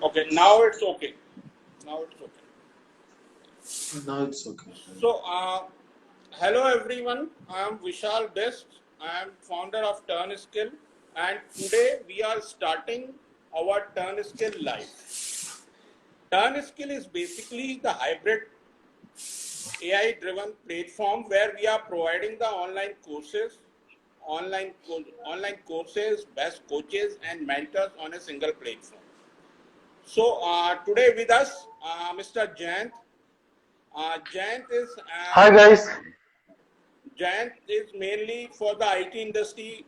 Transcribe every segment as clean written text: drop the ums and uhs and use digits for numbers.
Okay, now it's okay. Now it's okay. Now it's okay. So, hello everyone. I am Vishal Best. I am founder of TurnSkill, and today we are starting our TurnSkill Live. TurnSkill is basically the hybrid AI-driven platform where we are providing the online courses, best coaches, and mentors on a single platform. So today with us, Mr. Jayant. Jayant is Hi guys. mainly for the IT industry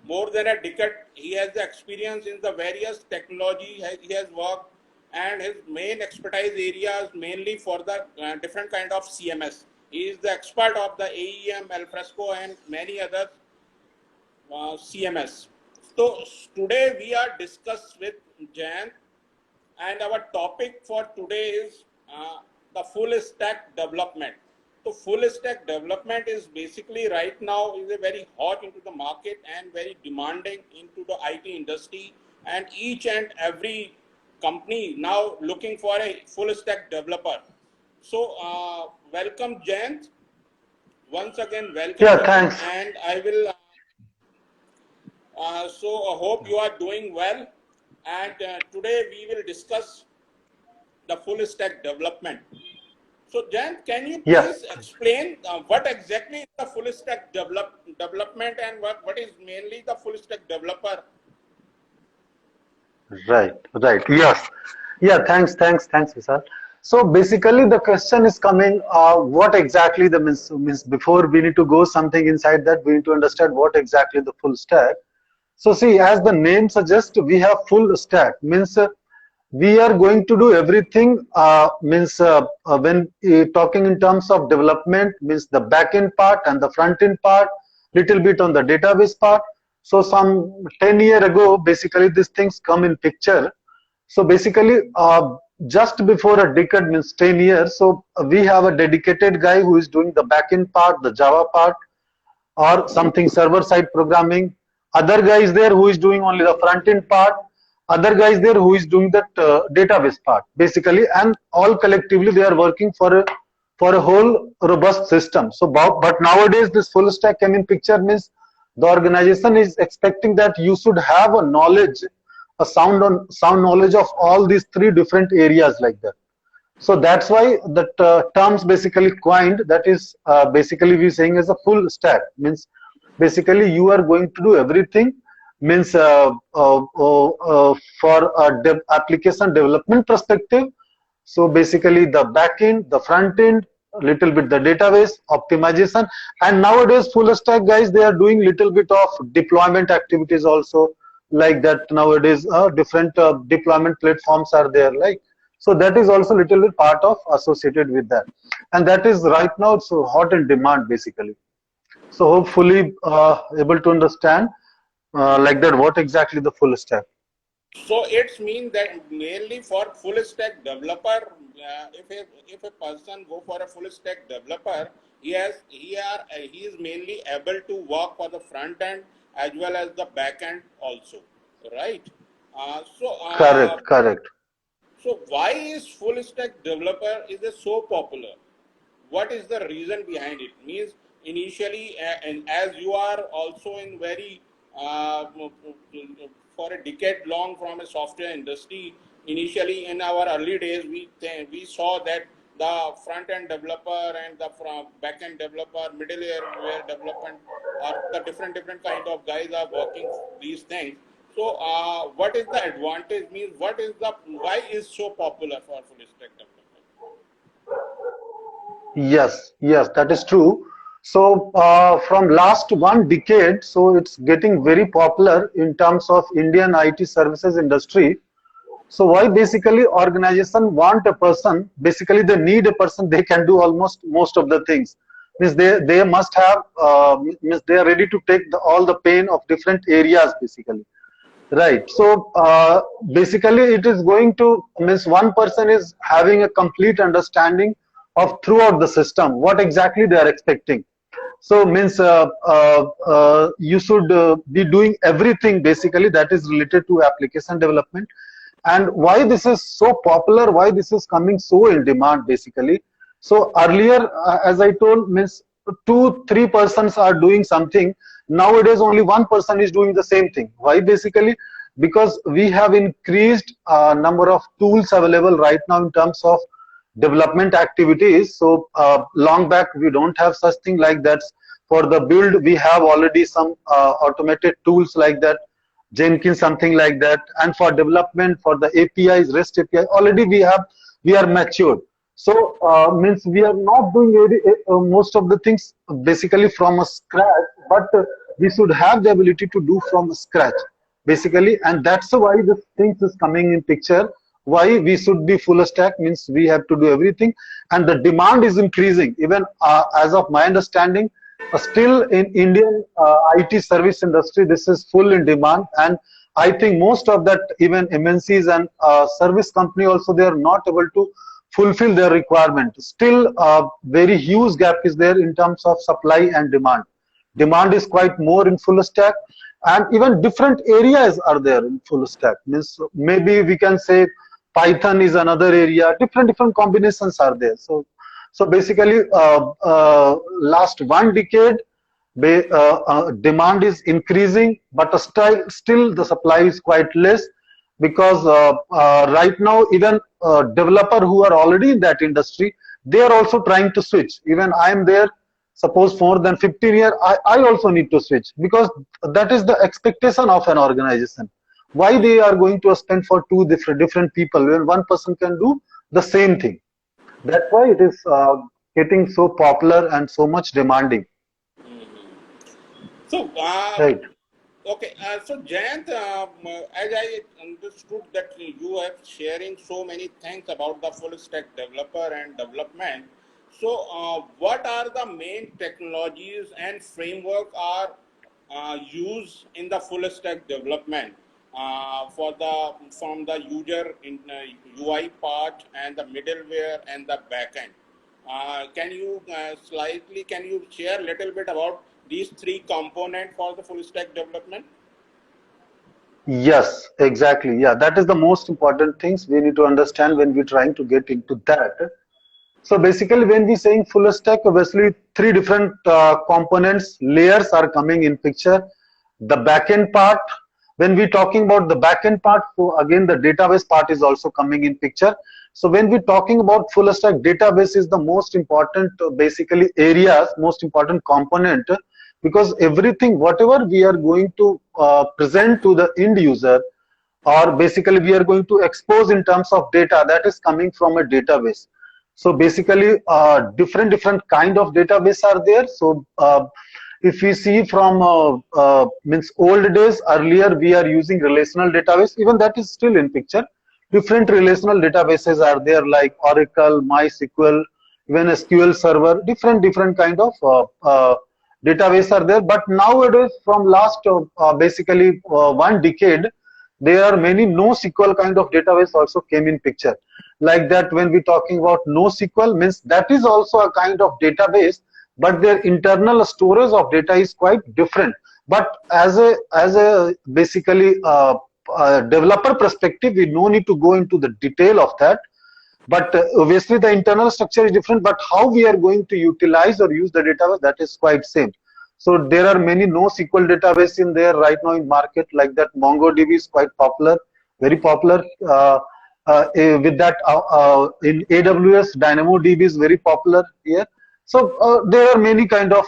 more than a decade. He has the experience in the various technology he has worked, and his main expertise areas mainly for the different kind of CMS. He is the expert of the AEM, Alfresco, and many other CMS. So today we are discuss with Jan, and our topic for today is the full stack development. So full stack development is basically right now is a very hot into the market and very demanding into the IT industry, and each and every company now looking for a full stack developer. So welcome Jayant. Once again, welcome Yeah, you, thanks. and I will. So I hope you are doing well. And today we will discuss the full stack development. So Jan, can you Yes. please explain what exactly is the full stack development and what is mainly the full stack developer? Right. Right. Yes. Yeah. Thanks, Vishal. So basically, the question is coming. What exactly the means? Before we need to go something inside that, we need to understand what exactly the full stack. So see, as the name suggests, we have full stack. Means we are going to do everything. When talking in terms of development, means the back end part and the front end part, little bit on the database part. So some 10 years ago, basically these things come in picture. So basically, just before a decade means 10 years. So we have a dedicated guy who is doing the backend part, the Java part, or something server side programming. Other guy is there who is doing only the front end part. Other guy is there who is doing that database part basically, and all collectively they are working for a whole robust system. So, but nowadays this full stack came in picture means the organization is expecting that you should have a knowledge, a sound knowledge of all these three different areas like that. So that's why the terms basically coined, that is basically we saying as a full stack means basically you are going to do everything, means for a application development perspective. So basically the back end, the front end, little bit the database optimization, and nowadays full stack guys they are doing little bit of deployment activities also, like that nowadays different deployment platforms are there, like, so that is also little bit part of associated with that, and that is right now so hot in demand basically. So hopefully able to understand like that what exactly the full stack. So it's mean that mainly for full stack developer, if a person go for a full stack developer, he is mainly able to work for the front end as well as the back end also, right? Uh, so uh, Correct, correct. so why is full stack developer is it so popular? What is the reason behind it? Means initially, and as you are also in very for a decade long from a software industry. Initially, in our early days, we saw that the front end developer and the back end developer, middleware development, or the different kind of guys are working these things. So, what is the advantage? Means what is the why is so popular for full stack development? Yes, yes, that is true. So from last one decade, so it's getting very popular in terms of Indian IT services industry. So why basically organization want a person, basically they need a person, they can do almost most of the things. Means they must have, means they are ready to take all the pain of different areas basically. Right. So basically, it is going to means one person is having a complete understanding of throughout the system what exactly they are expecting. So means you should be doing everything basically that is related to application development, And why this is so popular, why this is coming so in demand basically. So earlier, as I told, means 2 3 persons are doing something. Nowadays only one person is doing the same thing. Why basically? Because we have increased number of tools available right now in terms of development activities. So long back we don't have such thing like that. For the build we have already some automated tools like that, Jenkins, something like that. And for development, for the APIs, REST API, already we are matured. So means we are not doing most of the things basically from a scratch, but we should have the ability to do from scratch basically, and that's why the things is coming in picture. Why we should be full stack means we have to do everything, and the demand is increasing. Even as of my understanding, still in Indian IT service industry, this is full in demand, and I think most of that even MNCs and service company also, they are not able to fulfill their requirement. Still, very huge gap is there in terms of supply and demand. Demand is quite more in full stack, and even different areas are there in full stack. Means maybe we can say Python is another area. Different combinations are there. So basically, last 1 decade, demand is increasing, but still the supply is quite less, because right now even developer who are already in that industry, they are also trying to switch. Even I am there, suppose more than 15 years, I also need to switch, because that is the expectation of an organization. Why they are going to spend for two different people when one person can do the same thing? That's why it is getting so popular and so much demanding. So, Right. okay, so Jayant, as I understood that you are sharing so many things about the full stack developer and development. So, what are the main technologies and framework are used in the full stack development for the from the user in UI part and the middleware and the backend? Can you slightly can you share a little bit about these three components for the full stack development? Yes, exactly. Yeah, that is the most important things we need to understand when we're trying to get into that. So basically, when we saying full stack, obviously 3 different components, layers are coming in picture. The backend part, when we talking about the backend part, so again the database part is also coming in picture. So when we talking about full stack, database is the most important basically areas, most important component, because everything whatever we are going to present to the end user, or basically we are going to expose in terms of data, that is coming from a database. So basically different kind of database are there. So if we see from means old days, earlier we are using relational database, even that is still in picture. Different relational databases are there like Oracle, MySQL, even SQL Server. Different kind of database are there. But nowadays, from last basically 1 decade, there are many NoSQL kind of database also came in picture. Like that, when we talking about NoSQL, means that is also a kind of database, but their internal storage of data is quite different. But as a basically developer perspective, we no need to go into the detail of that. But obviously the internal structure is different, but how we are going to utilize or use the database, that is quite same. So there are many NoSQL database in there right now in market, like that MongoDB is quite popular, very popular. With that in AWS, DynamoDB is very popular here. So there are many kind of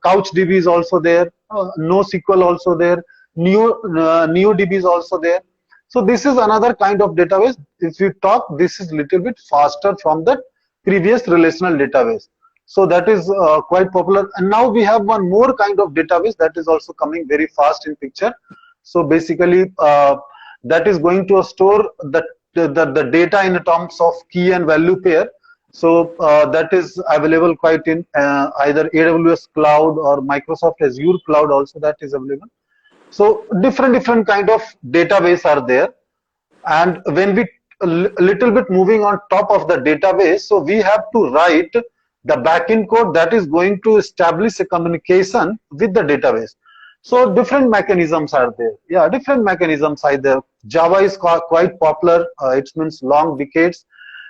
CouchDB is also there, NoSQL also there, NeoDB is also there. So this is another kind of database. If you talk, this is little bit faster from the previous relational database. So that is quite popular. And now we have one more kind of database that is also coming very fast in picture. So basically that is going to store the data in terms of key and value pair. So that is available quite in either AWS cloud or Microsoft Azure cloud also, that is available. So different kind of database are there. And when we a little bit moving on top of the database, so we have to write the backend code that is going to establish a communication with the database. So different mechanisms are there. Yeah, different mechanisms are there. Java is quite popular. It means long decades.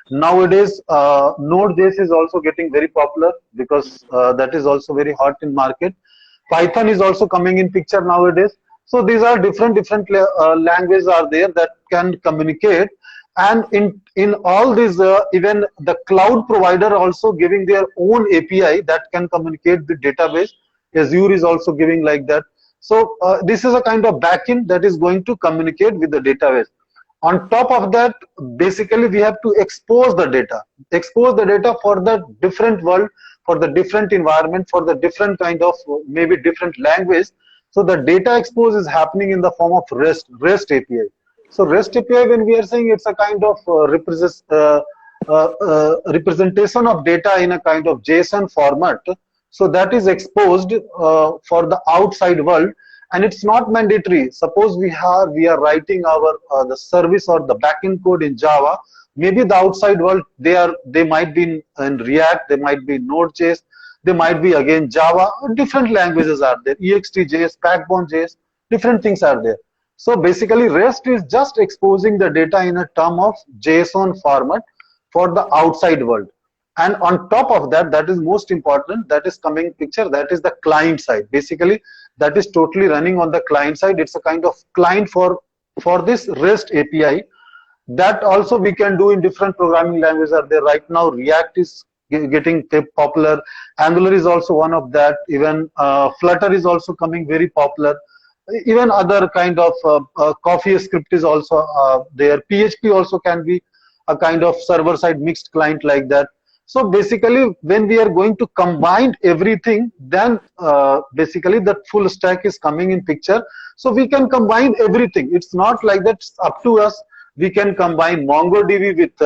Nowadays, Node.js is also getting very popular because that is also very hot in market. Python is also coming in picture nowadays. So these are different languages are there that can communicate. And in all these, even the cloud provider also giving their own API that can communicate with database. Azure is also giving like that. So this is a kind of backend that is going to communicate with the database. On top of that, basically we have to expose the data for the different world, for the different environment, for the different kind of maybe different language. So the data expose is happening in the form of REST API. So REST API, when we are saying it's a kind of representation of data in a kind of JSON format, so that is exposed for the outside world, and it's not mandatory. Suppose we are writing our the service or the backend code in Java. Maybe the outside world they might be in React, they might be in Node.js, they might be again Java. Different languages are there. EXT.js, Backbone.js, different things are there. So basically, REST is just exposing the data in a term of JSON format for the outside world. And on top of that, that is most important, that is coming picture, that is the client side. Basically, that is totally running on the client side. It's a kind of client for this REST API. That also we can do in different programming languages are there. Right now, React is getting popular. Angular is also one of that. Even Flutter is also coming very popular. Even other kind of Coffee script is also there. PHP also can be a kind of server side mixed client like that. So basically, when we are going to combine everything, then basically that full stack is coming in picture. So we can combine everything. It's not like that. It's up to us. We can combine MongoDB with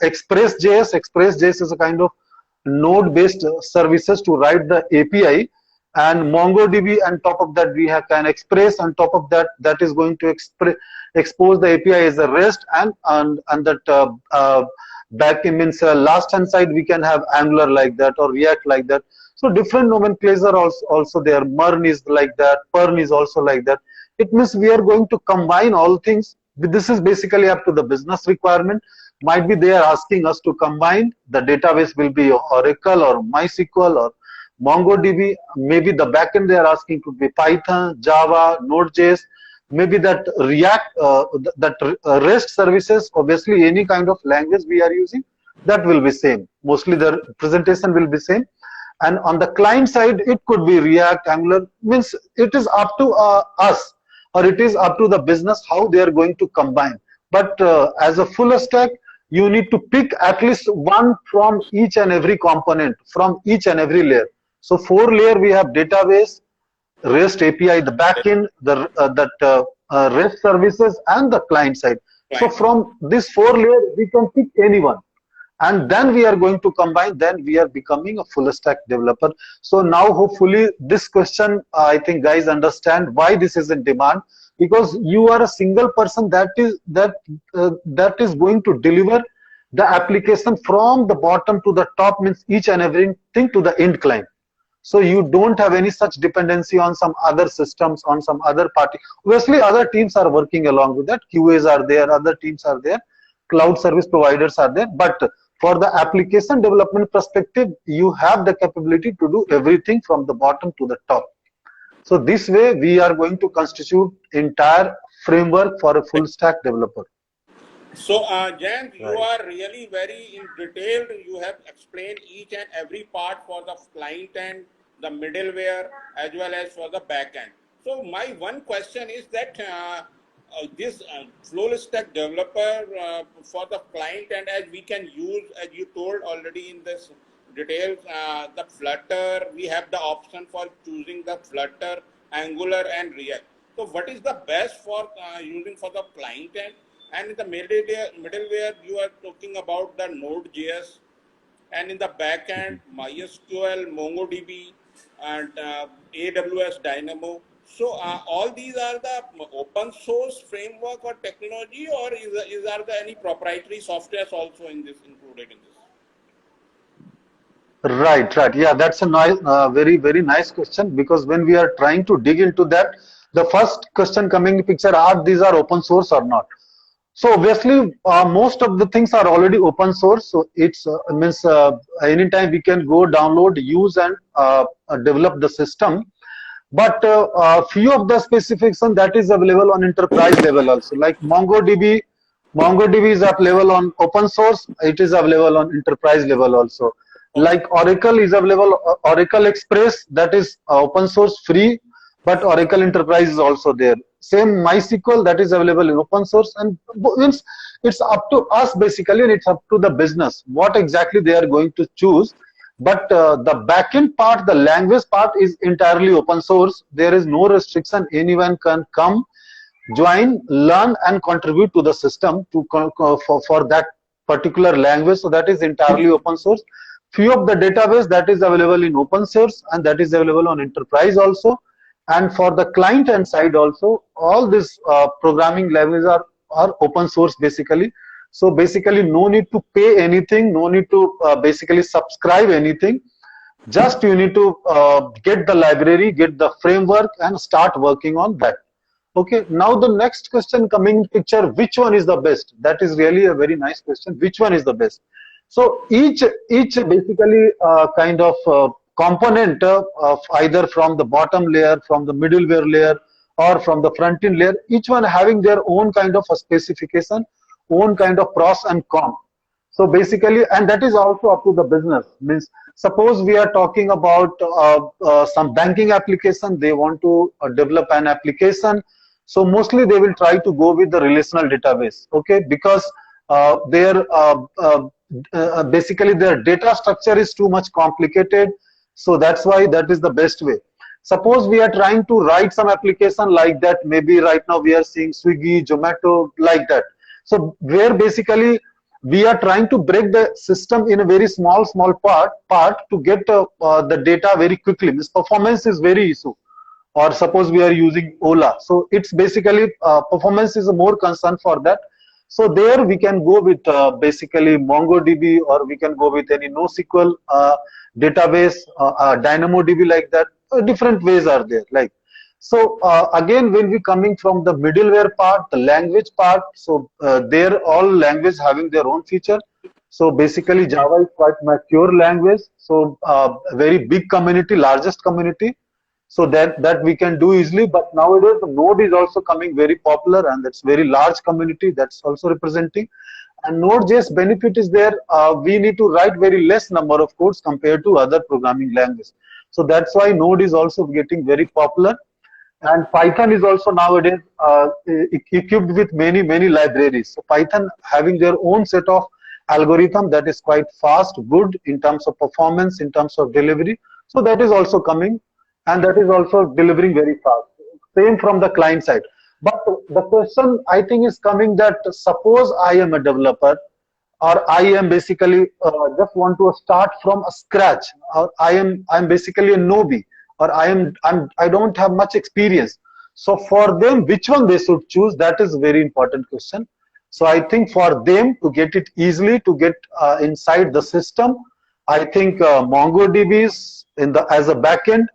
Express.js. Express.js is a kind of node-based services to write the API, and MongoDB. On top of that, we have an Express. On top of that, that is going to expose the API as a REST, and that back means last hand side we can have Angular like that or React like that. So different nomenclature also there. MERN is like that. PERN is also like that. It means we are going to combine all things. This is basically up to the business requirement. Might be they are asking us to combine. The database will be Oracle or MySQL or MongoDB. Maybe the backend they are asking to be Python, Java, Node.js. Maybe that React, REST services, obviously any kind of language we are using, that will be same. Mostly the presentation will be same. And on the client side, it could be React, Angular. Means it is up to us, or it is up to the business how they are going to combine. But as a full stack, you need to pick at least one from each and every component, from each and every layer. So 4 layer we have database, REST API, the backend, REST services, and the client side. So from this 4 layer, we can pick anyone, and then we are going to combine. Then we are becoming a full stack developer. So now, hopefully, this question, I think, guys understand why this is in demand, because you are a single person that is going to deliver the application from the bottom to the top, means each and everything to the end client. So you don't have any such dependency on some other systems, on some other party. Obviously, other teams are working along with that. QAs are there, other teams are there, cloud service providers are there. But for the application development perspective, you have the capability to do everything from the bottom to the top. So this way, we are going to constitute entire framework for a full stack developer. So, Jayant, you are really very in detail. You have explained each and every part for the client and the middleware as well as for the backend. So, my one question is that this full stack developer for the client, and as we can use, as you told already in this details, the Flutter, we have the option for choosing the Flutter, Angular, and React. So, what is the best for using for the client end? And in the middleware, you are talking about the Node.js, and in the backend, MySQL, MongoDB, and AWS Dynamo. So all these are the open source framework or technology, or are there any proprietary softwares also in this included in this? Right, right. Yeah, that's a nice, very, very nice question, because when we are trying to dig into that, the first question coming in picture are these are open source or not. So obviously, most of the things are already open source. So it's means anytime we can go download, use, and develop the system. But few of the specification that is available on enterprise level also, like MongoDB. MongoDB is available on open source. It is available on enterprise level also. Okay. Like Oracle is available, Oracle Express, that is open source free, but Oracle Enterprise is also there. Same MySQL, that is available in open source, and means it's up to us basically, and it's up to the business what exactly they are going to choose. But the backend part, the language part is entirely open source. There is no restriction. Anyone can come, join, learn, and contribute to the system to for that particular language. So that is entirely open source. Few of the database that is available in open source, and that is available on enterprise also. And for the client end side also, all these programming languages are open source basically. So basically, no need to pay anything, no need to basically subscribe anything. Just you need to get the library, get the framework, and start working on that. Okay, now the next question coming in picture, which one is the best? That is really a very nice question. Which one is the best? So each basically kind of component of either from the bottom layer, from the middleware layer, or from the front end layer, each one having their own kind of a specification, own kind of pros and cons. So basically, and that is also up to the business. Means suppose we are talking about some banking application, they want to develop an application. So mostly they will try to go with the relational database, okay, because their basically their data structure is too much complicated. So that's why that is the best way. Suppose we are trying to write some application like that, maybe right now we are seeing Swiggy, Zomato, like that. So where basically we are trying to break the system in a very small part to get the data very quickly. This performance is very issue. Or suppose we are using Ola, so it's basically performance is a more concern for that. So there we can go with basically MongoDB, or we can go with any NoSQL database, DynamoDB, like that. Different ways are there. Like so, again, when we coming from the middleware part, the language part, so there all language having their own feature. So basically, Java is quite mature language. So very big community, largest community. So that we can do easily. But nowadays, the Node is also coming very popular, and that's very large community that's also representing. And Node.js benefit is there. We need to write very less number of codes compared to other programming languages. So that's why Node is also getting very popular. And Python is also nowadays equipped with many libraries. So Python having their own set of algorithm that is quite fast, good in terms of performance, in terms of delivery. So that is also coming, and that is also delivering very fast. Same from the client side. But the question I think is coming that suppose I am a developer, or I am basically just want to start from a scratch, or I'm basically a newbie, or I don't have much experience. So for them, which one they should choose? That is a very important question. So I think for them to get it easily, to get inside the system, I think MongoDB is in the as a backend,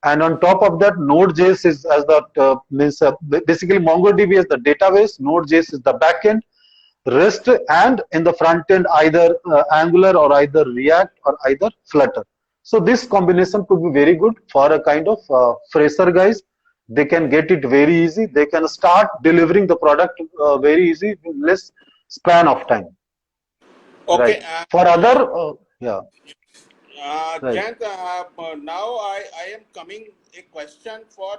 and on top of that, Node.js is as the means basically MongoDB is the database, Node.js is the backend, REST, and in the front end either Angular, or either React, or either Flutter. So this combination could be very good for a kind of fresher guys. They can get it very easy. They can start delivering the product very easy in less span of time. Right. Okay. For other, yeah, right. Jayant, now I am coming a question for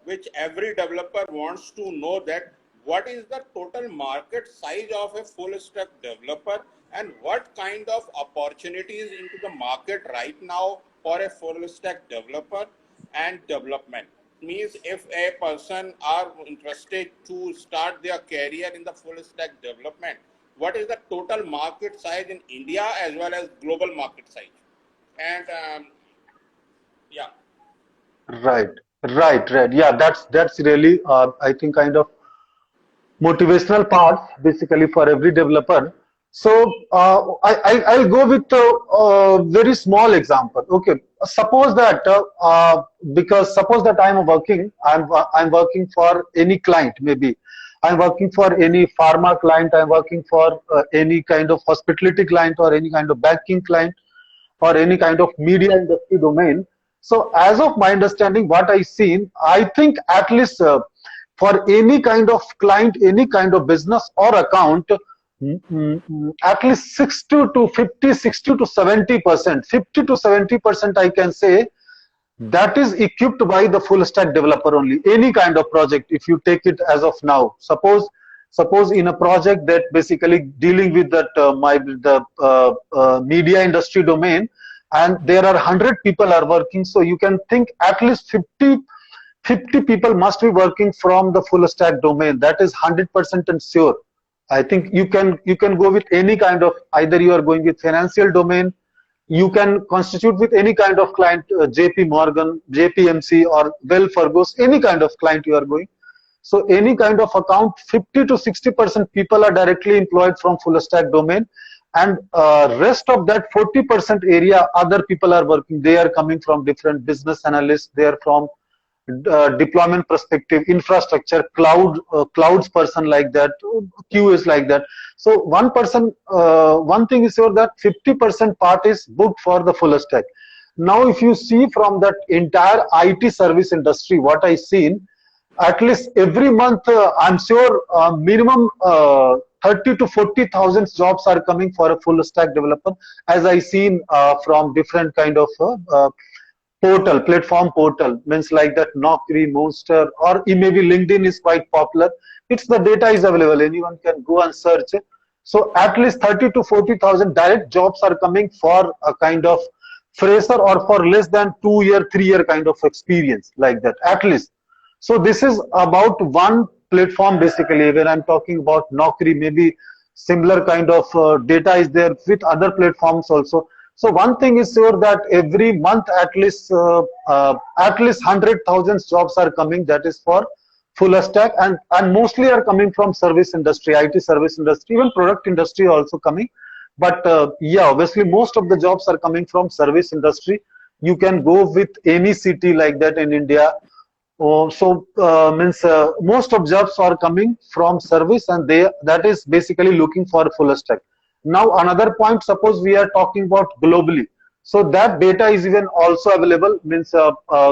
which every developer wants to know, that what is the total market size of a full stack developer, and what kind of opportunities into the market right now for a full stack developer and development. Means if a person are interested to start their career in the full stack development, what is the total market size in India as well as global market size? And yeah. Right, right. Yeah, that's really I think kind of motivational part basically for every developer. So I'll go with a very small example. Okay, suppose that because suppose that I'm working for any client. Maybe I'm working for any pharma client. I'm working for any kind of hospitality client or any kind of banking client or any kind of media industry domain. So as of my understanding, what I seen, I think at least for any kind of client, any kind of business or account, at least 60 to 50, 60 to 70%, 50 to 70%, I can say that is equipped by the full stack developer only. Any kind of project, if you take it as of now, suppose in a project that basically dealing with that media industry domain, and there are 100 people are working, so you can think at least 50 people must be working from the full stack domain. That is 100% and sure. I think you can go with any kind of, either you are going with financial domain, you can constitute with any kind of client, JP Morgan, JPMC, or Well Fargo's, any kind of client you are going. So any kind of account, 50 to 60% people are directly employed from full stack domain, and rest of that 40% area, other people are working. They are coming from different business analysts. They are from deployment perspective, infrastructure, clouds person like that, Q is like that. So one thing is sure that 50% part is booked for the full stack. Now, if you see from that entire IT service industry, what I seen, at least every month, I'm sure minimum 30 to 40,000 jobs are coming for a full stack developer, as I seen from different kind of platform portal, means like that Naukri, Monster, or maybe LinkedIn is quite popular. It's the data is available. Anyone can go and search. So at least 30 to 40,000 direct jobs are coming for a kind of fresher or for less than 2 year, 3 year kind of experience like that, at least. So this is about one platform basically. When I'm talking about Naukri, maybe similar kind of data is there with other platforms also. So one thing is sure that every month at least 100,000 jobs are coming. That is for full stack, and mostly are coming from service industry, IT service industry, even product industry also coming. But yeah, obviously most of the jobs are coming from service industry. You can go with any city like that in India. Oh, so means most of jobs are coming from service, and they that is basically looking for full stack. Now another point, suppose we are talking about globally, so that data is even also available, means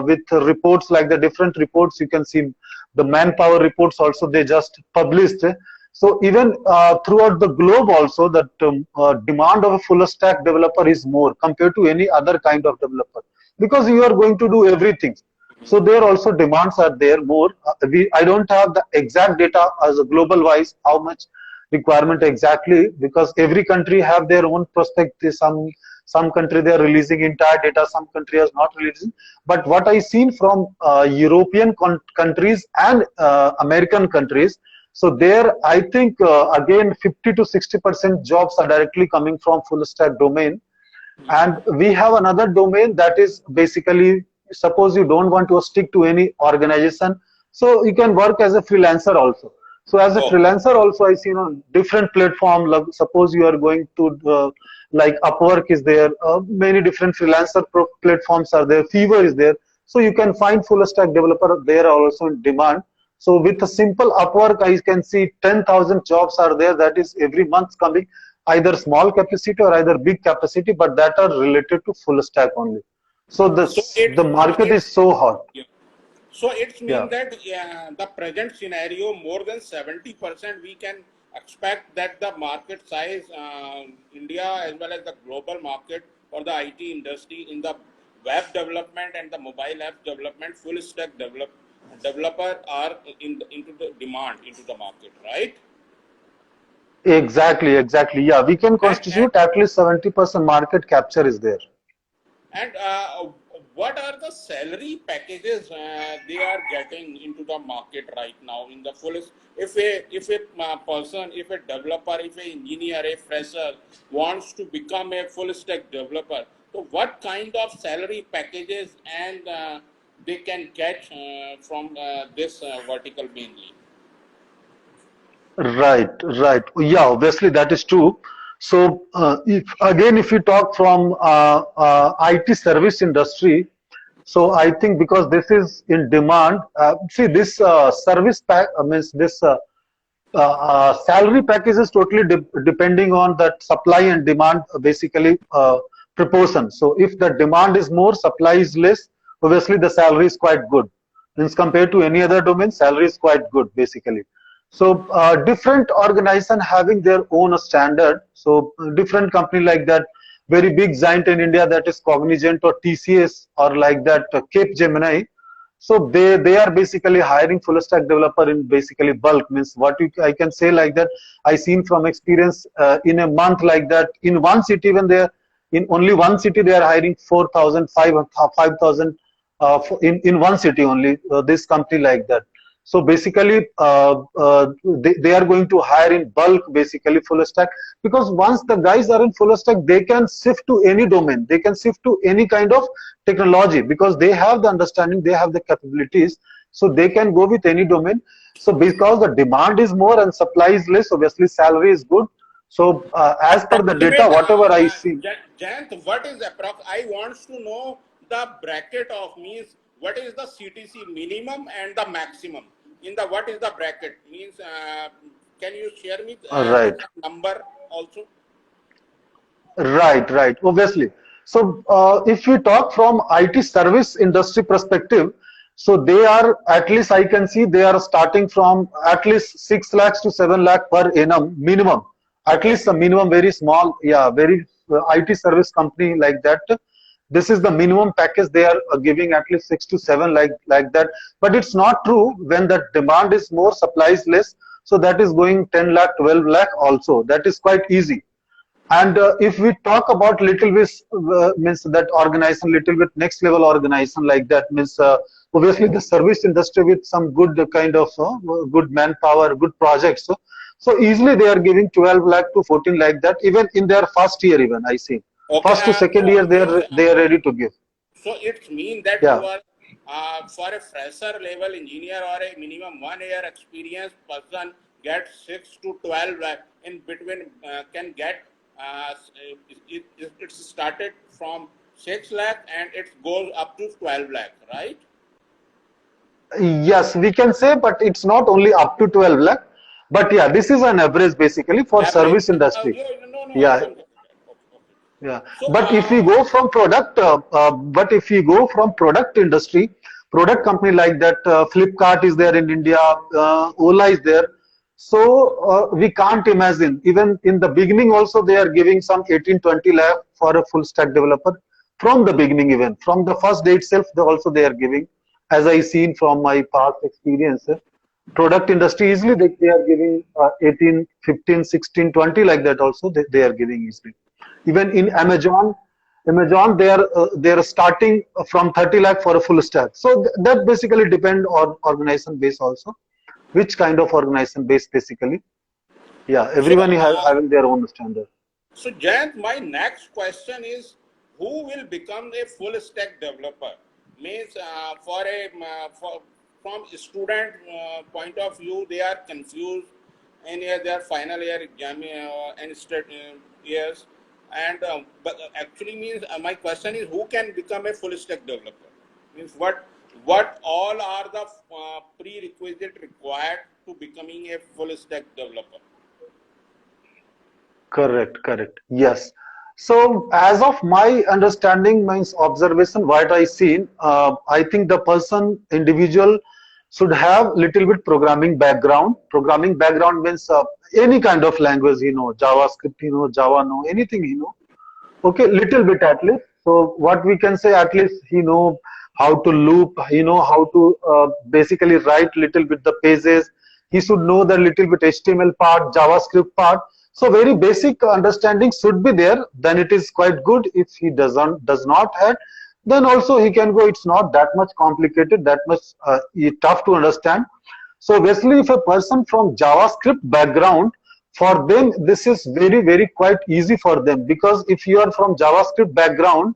with reports like the different reports, you can see the manpower reports also they just published. So even throughout the globe also, that demand of a full stack developer is more compared to any other kind of developer, because you are going to do everything. So there also demands are there more. I don't have the exact data as a global wise how much requirement exactly, because every country have their own perspective. Some country they are releasing entire data, some country is not releasing. But what I seen from European countries and American countries, so there I think again 50 to 60% jobs are directly coming from full stack domain. And we have another domain that is basically, suppose you don't want to stick to any organization, so you can work as a freelancer also. So as a Oh, freelancer also, I see on different platform, like suppose you are going to like Upwork is there, many different freelancer platforms are there, Fiverr is there. So you can find full stack developer there also in demand. So with a simple Upwork, I can see 10,000 jobs are there, that is every month coming, either small capacity or either big capacity, but that are related to full stack only. So so the market is so hot. yeah. So it's Yeah. mean that the present scenario, more than 70%, we can expect that the market size, India as well as the global market for the IT industry in the web development and the mobile app development, full stack developer are into the demand into the market, right? Exactly. Yeah, we can And constitute at least 70% market capture is there. And what are the salary packages they are getting into the market right now in the fullest? If a person, if a developer, if a engineer, a fresher wants to become a full stack developer, so what kind of salary packages and they can get from this vertical mainly? Right. Yeah, obviously that is true. So if we talk from IT service industry, so I think because this is in demand, see this service pack means this salary package is totally depending on that supply and demand basically proportion. So if the demand is more, supply is less, obviously the salary is quite good. Means compared to any other domain, salary is quite good basically. So different organization having their own standard. So different company like that, very big giant in India that is Cognizant or TCS or like that Cape Gemini. So they are basically hiring full stack developer in basically bulk. Means what I can say like that. I seen from experience in a month like that in one city when they are in only one city they are hiring 4,000 5,000 in one city only. This company like that. So basically, they are going to hire in bulk, basically full stack, because once the guys are in full stack, they can shift to any domain, they can shift to any kind of technology because they have the understanding, they have the capabilities, so they can go with any domain. So because the demand is more and supply is less, obviously salary is good. So as per the data, Approximate, whatever I see. Jayant, what is approx? I want to know the bracket of means what is the CTC minimum and the maximum. In the what is the bracket means? Can you share me Right. the number also? Right. Obviously. So, if we talk from IT service industry perspective, so they are at least I can see they are starting from at least 6 lakhs to 7 lakh per annum minimum. At Okay. least the minimum, very small, yeah, very IT service company like that. This is the minimum package they are giving, at least 6 to 7 like that. But it's not true when the demand is more, supply is less. So that is going 10 lakh, 12 lakh also. That is quite easy. And if we talk about little bit means that organization, little bit next level organization like that means obviously the service industry with some good kind of good manpower, good projects. So easily they are giving 12 lakh to 14 like that even in their first year even I see. Okay. First to second So year means they are ready to give. so it means that Yeah. you are for a fresher level engineer or a minimum 1 year experience person gets 6 to 12 lakh in between can get it's started from 6 lakh and it goes up to 12 lakh, right? Yes, we can say, but it's not only up to 12 lakh. But yeah, this is an average basically for Average. service industry. No, I Yeah, come to that. Okay. yeah, So, but if we go from product industry, product company like that, Flipkart is there in India, Ola is there. So we can't imagine. Even in the beginning, also they are giving some 18-20 lakh for a full stack developer from the beginning. Even from the first day itself, they are giving. As I seen from my past experience, product industry easily they are giving 18, 15, 16, 20 like that. Also they are giving easily. Even in Amazon they are starting from 30 lakh for a full stack. So that basically depend on organization base also, which kind of organization base basically. Yeah, so, everyone having their own standard. so Jayant, my next question is, who will become a full stack developer? Means from student point of view, they are confused in their final year exam and years. And but actually means my question is, who can become a full stack developer? Means what all are the prerequisite required to becoming a full stack developer? Correct. Yes. So, as of my understanding, means observation, what I seen, I think the person, individual, should have little bit programming background. Programming background means any kind of language, JavaScript, Java, anything, Okay, little bit at least. So what we can say, at least he know how to loop, he know how to basically write little bit the pages. He should know the little bit HTML part, JavaScript part. So very basic understanding should be there. Then it is quite good. If he does not have, then also he can go. It's not that much complicated, that much tough to understand. So basically, if a person from JavaScript background, for them this is very quite easy for them, because if you are from JavaScript background,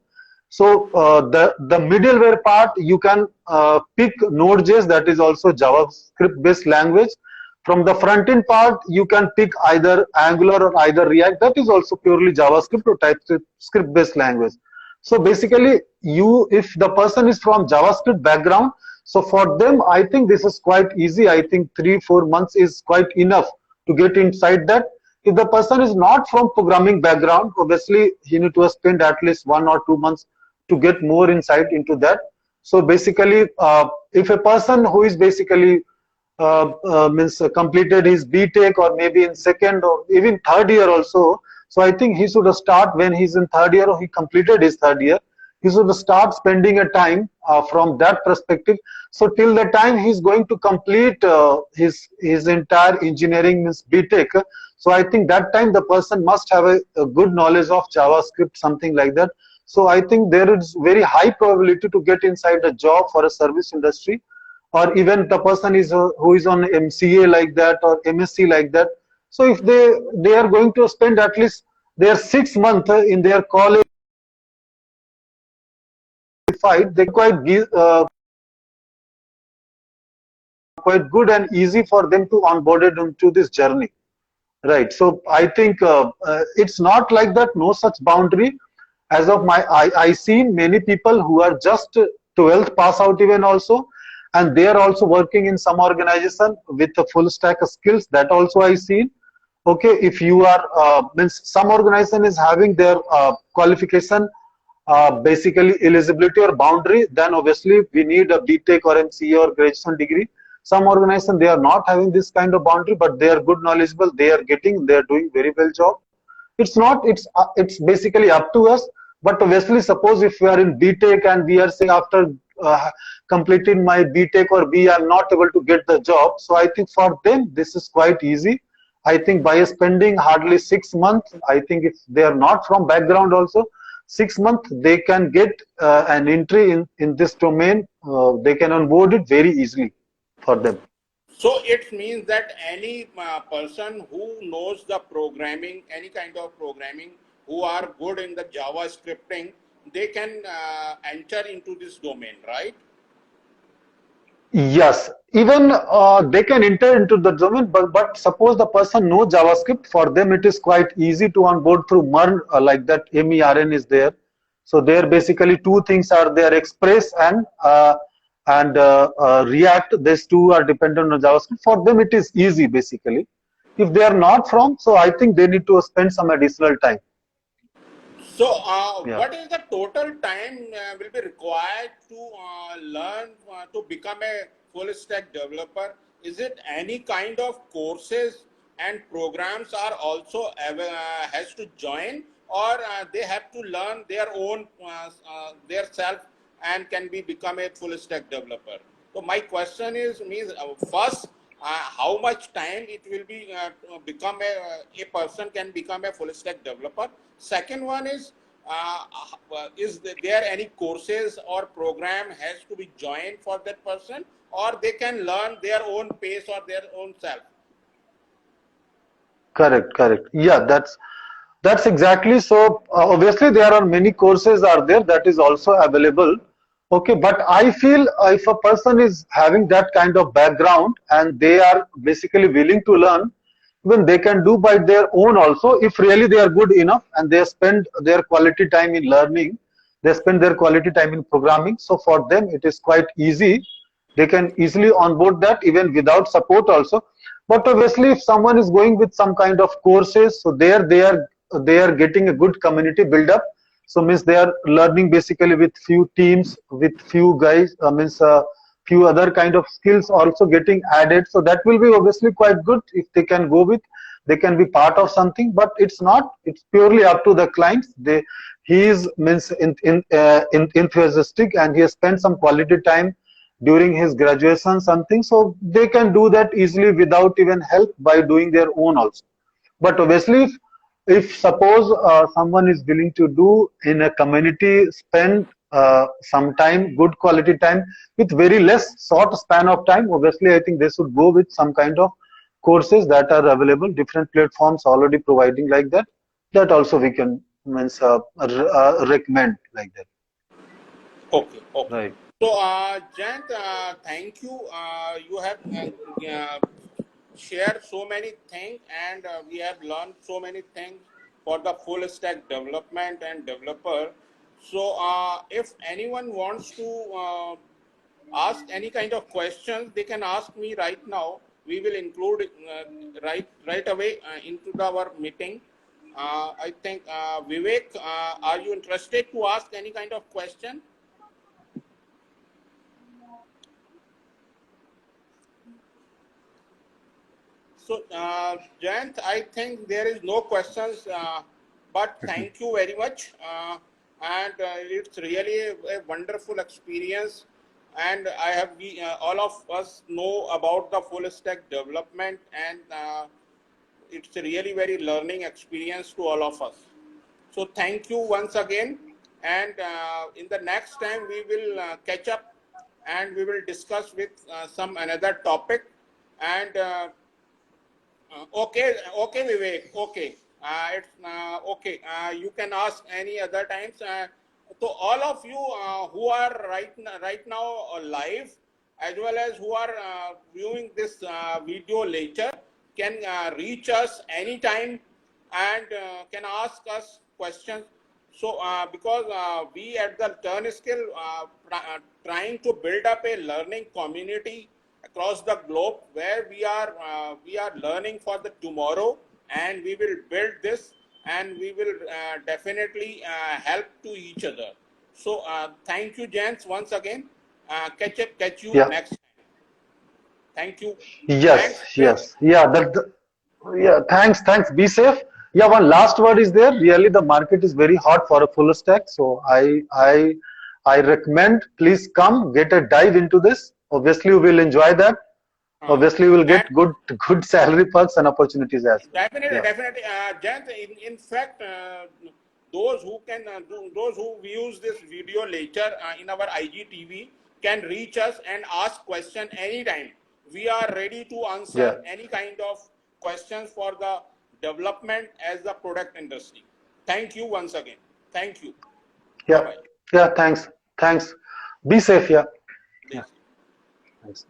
so the middleware part you can pick Node.js, that is also JavaScript based language. From the front end part, you can pick either Angular or either React. That is also purely JavaScript or TypeScript based language. So basically, if the person is from JavaScript background, so for them, I think this is quite easy. I think 3-4 months is quite enough to get inside that. If the person is not from programming background, obviously he need to spend at least 1 or 2 months to get more insight into that. So basically, if a person who is basically means completed his BTech or maybe in second or even third year also. So I think he should start when he's in third year or he completed his third year. He should start spending a time from that perspective. So till the time he's going to complete his entire engineering means BTech. So I think that time the person must have a good knowledge of JavaScript, something like that. So I think there is very high probability to get inside a job for a service industry, or even the person is who is on MCA like that or MSc like that. So if they are going to spend at least their 6 months in their college, they quite good and easy for them to onboard it into this journey. Right. So I think it's not like that. No such boundary. As of I seen many people who are just 12th pass out even also, and they are also working in some organization with the full stack skills. That also I seen. Okay, if you are means some organization is having their qualification basically eligibility or boundary, then obviously we need a BTech or MCA or graduation degree. Some organization they are not having this kind of boundary, but they are good knowledgeable. They are doing very well job. It's not. It's basically up to us. But obviously, suppose if we are in BTech and we are saying after completing my BTech or B, I'm not able to get the job. So I think for them this is quite easy. I think by spending hardly 6 months, I think if they are not from background also, 6 months they can get an entry in this domain. They can onboard it very easily for them. So it means that any person who knows the programming, any kind of programming, who are good in the Java scripting, they can enter into this domain, right? Yes, even they can enter into the domain, but suppose the person knows JavaScript, for them it is quite easy to onboard through MERN, like that MERN is there. So there basically two things are there: Express and React. These two are dependent on JavaScript. For them it is easy basically. If they are not from, so I think they need to spend some additional time. So, Yeah. what is the total time will be required to learn to become a full stack developer? Is it any kind of courses and programs are also has to join, or they have to learn their own their self and can be become a full stack developer? So my question is means first how much time it will be to become a person can become a full stack developer. Second one is there any courses or program has to be joined for that person, or they can learn their own pace or their own self? Correct, correct. Yeah, that's exactly so. Obviously, there are many courses are there that is also available. Okay, but I feel if a person is having that kind of background and they are basically willing to learn, even they can do by their own also. If really they are good enough and they spend their quality time in learning, they spend their quality time in programming. So for them, it is quite easy. They can easily onboard that even without support also. But obviously, if someone is going with some kind of courses, so there they are getting a good community build up. So means they are learning basically with few teams, with few guys. Means few other kind of skills also getting added. So that will be obviously quite good if they can go with. They can be part of something, but it's not. It's purely up to the clients. He is means enthusiastic and he has spent some quality time during his graduation something, so they can do that easily without even help by doing their own also. But obviously if suppose someone is willing to do in a community, spend some time, good quality time with very less short span of time, obviously I think they should go with some kind of courses that are available, different platforms already providing like that. That also we can means recommend like that. Okay, okay. Right. So, Jayant, thank you. You have shared so many things, and we have learned so many things for the full stack development and developer. So, if anyone wants to ask any kind of questions, they can ask me right now. We will include right away into our meeting. I think Vivek, are you interested to ask any kind of question? So, Jayant, I think there is no questions, but thank you very much. And it's really a wonderful experience. And I have all of us know about the full stack development, and it's a really very learning experience to all of us. So thank you once again. And in the next time we will catch up and we will discuss with some another topic. And okay, Vivek. Okay, it's okay. You can ask any other times. So all of you who are right now live, as well as who are viewing this video later, can reach us anytime and can ask us questions. So because we at the Turn Skill trying to build up a learning community across the globe where we are learning for the tomorrow, and we will build this, and we will definitely help to each other. So thank you, gents, once again. Catch you Yeah. next time. Thank you. Yes, Thanks, Vivek. yes. Yeah, yeah, thanks. Be safe. Yeah, one last word is there. Really, the market is very hot for a full stack. So I recommend, please come, get a dive into this. Obviously, you will enjoy that. Uh, Obviously, you will get and good salary perks and opportunities as well. definitely, Yeah. definitely. Jayant, in fact, those who can those who views this video later in our IGTV can reach us and ask question anytime. We are ready to Yeah. answer any kind of questions for the development as the product industry. Thank you once again. Thank you. Bye Yeah. bye. Yeah. Thanks. Thanks. Be safe. Yeah. Yeah. Thanks.